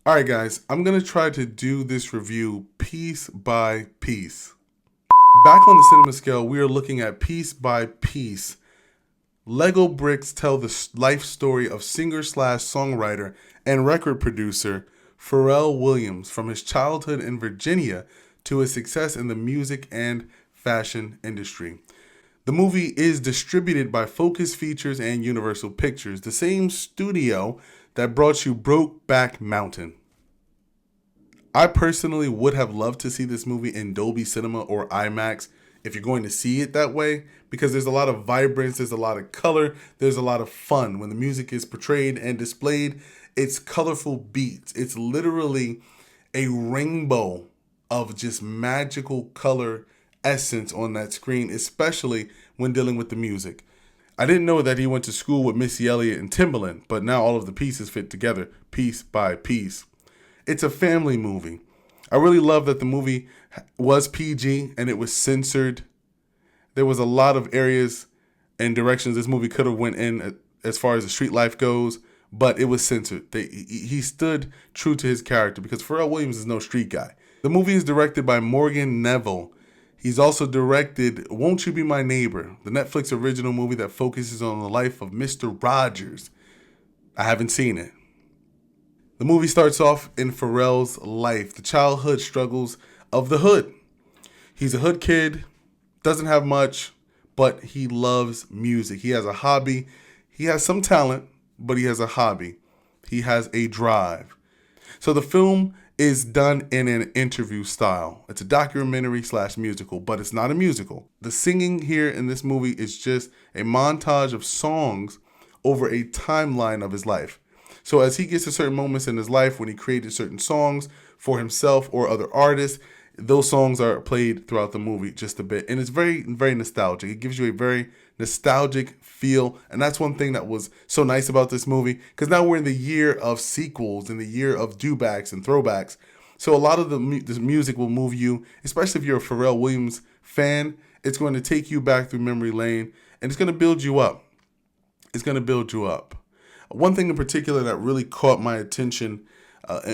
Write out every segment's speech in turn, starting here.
All right, guys, I'm going to try to do this review piece by piece. Back on the cinema scale, we are looking at piece by piece. Lego bricks tell the life story of singer slash songwriter and record producer Pharrell Williams from his childhood in Virginia to his success in the music and fashion industry. The movie is distributed by Focus Features and Universal Pictures, the same studio that brought you Brokeback Mountain. I personally would have loved to see this movie in Dolby Cinema or IMAX if you're going to see it that way, because there's a lot of vibrance, there's a lot of color, there's a lot of fun when the music is portrayed and displayed. It's colorful beats. It's literally a rainbow of just magical color essence on that screen, especially when dealing with the music. I didn't know that he went to school with Missy Elliott and Timbaland, but now all of the pieces fit together piece by piece. It's a family movie. I really love that the movie was PG and it was censored. There was a lot of areas and directions this movie could have went in as far as the street life goes, but it was censored. He stood true to his character because Pharrell Williams is no street guy. The movie is directed by Morgan Neville. He's also directed Won't You Be My Neighbor, the Netflix original movie that focuses on the life of Mr. Rogers. I haven't seen it. The movie starts off in Pharrell's life, the childhood struggles of the hood. He's a hood kid, doesn't have much, but he loves music. He has a hobby. He has some talent, but he has a hobby. He has a drive. So the film is done in an interview style. It's a documentary slash musical, but it's not a musical. The singing here in this movie is just a montage of songs over a timeline of his life. So as he gets to certain moments in his life when he created certain songs for himself or other artists, those songs are played throughout the movie just a bit. And it's very, very nostalgic. It gives you a very nostalgic feel. And that's one thing that was so nice about this movie, because now we're in the year of sequels, in the year of dewbacks and throwbacks. So a lot of the music will move you, especially if you're a Pharrell Williams fan. It's going to take you back through memory lane and it's going to build you up. It's going to build you up. One thing in particular that really caught my attention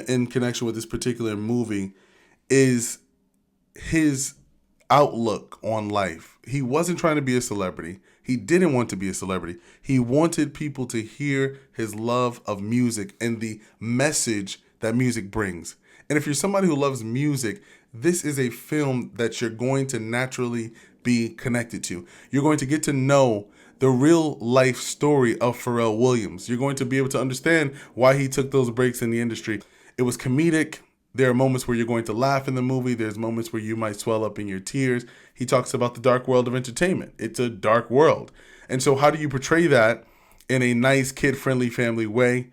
in connection with this particular movie is his outlook on life. He wasn't trying to be a celebrity. He didn't want to be a celebrity. He wanted people to hear his love of music and the message that music brings. And if you're somebody who loves music, this is a film that you're going to naturally be connected to. You're going to get to know the real life story of Pharrell Williams. You're going to be able to understand why he took those breaks in the industry. It was comedic. There are moments where you're going to laugh in the movie. There's moments where you might swell up in your tears. He talks about the dark world of entertainment. It's a dark world. And so how do you portray that in a nice kid-friendly family way?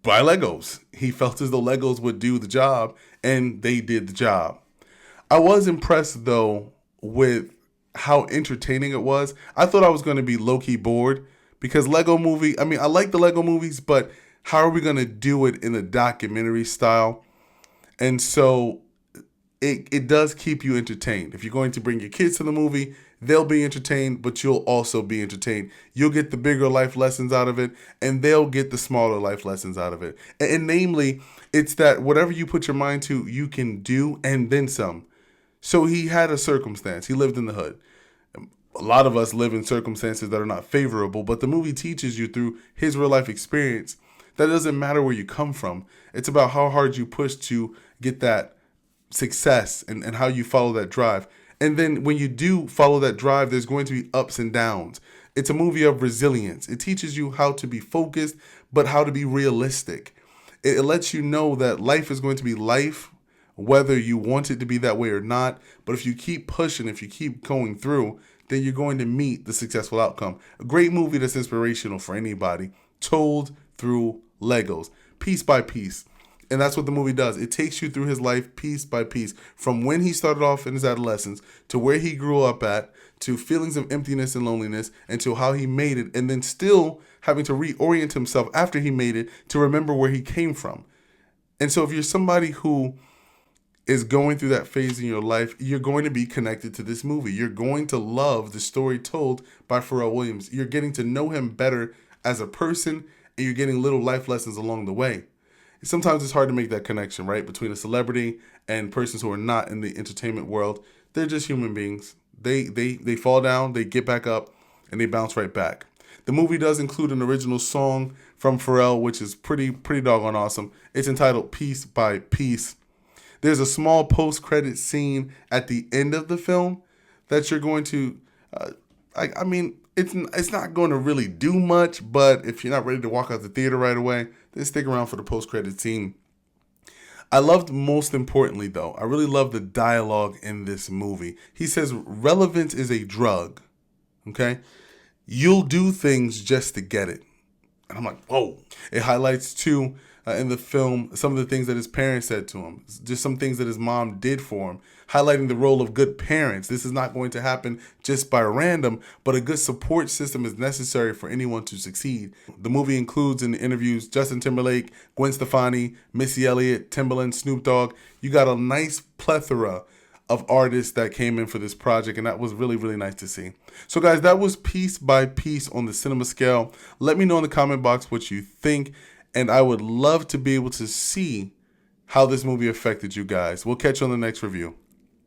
By Legos. He felt as though Legos would do the job, and they did the job. I was impressed, though, with how entertaining it was. I thought I was going to be low-key bored because Lego movie, I mean, I like the Lego movies, but how are we going to do it in a documentary style? And so it does keep you entertained. If you're going to bring your kids to the movie, they'll be entertained, but you'll also be entertained. You'll get the bigger life lessons out of it, and they'll get the smaller life lessons out of it. And namely, it's that whatever you put your mind to, you can do, and then some. So he had a circumstance. He lived in the hood. A lot of us live in circumstances that are not favorable, but the movie teaches you through his real life experience that it doesn't matter where you come from. It's about how hard you push to get that success and how you follow that drive. And then when you do follow that drive, there's going to be ups and downs. It's a movie of resilience. It teaches you how to be focused, but how to be realistic. It lets you know that life is going to be life, whether you want it to be that way or not. But if you keep pushing, if you keep going through, then you're going to meet the successful outcome. A great movie that's inspirational for anybody, told through Legos, piece by piece. And that's what the movie does. It takes you through his life piece by piece, from when he started off in his adolescence to where he grew up at, to feelings of emptiness and loneliness, and to how he made it, and then still having to reorient himself after he made it to remember where he came from. And so if you're somebody who is going through that phase in your life, you're going to be connected to this movie. You're going to love the story told by Pharrell Williams. You're getting to know him better as a person, and you're getting little life lessons along the way. sometimes it's hard to make that connection, right, between a celebrity and persons who are not in the entertainment world. They're just human beings. They fall down, they get back up, and they bounce right back. The movie does include an original song from Pharrell, which is pretty doggone awesome. It's entitled Piece by Piece. There's a small post-credit scene at the end of the film that you're going to, I mean, it's not going to really do much, but if you're not ready to walk out the theater right away, then stick around for the post-credit scene. I loved, most importantly though, I really love the dialogue in this movie. He says, relevance is a drug, okay? You'll do things just to get it. And I'm like, whoa. It highlights too, in the film, some of the things that his parents said to him, just some things that his mom did for him, highlighting the role of good parents. This is not going to happen just by random, but a good support system is necessary for anyone to succeed. The movie includes in the interviews Justin Timberlake, Gwen Stefani, Missy Elliott, Timbaland, Snoop Dogg. You got a nice plethora of artists that came in for this project, and that was really nice to see. So guys, that was Piece by Piece on the cinema scale. Let me know in the comment box what you think, and I would love to be able to see how this movie affected you guys. We'll catch you on the next review.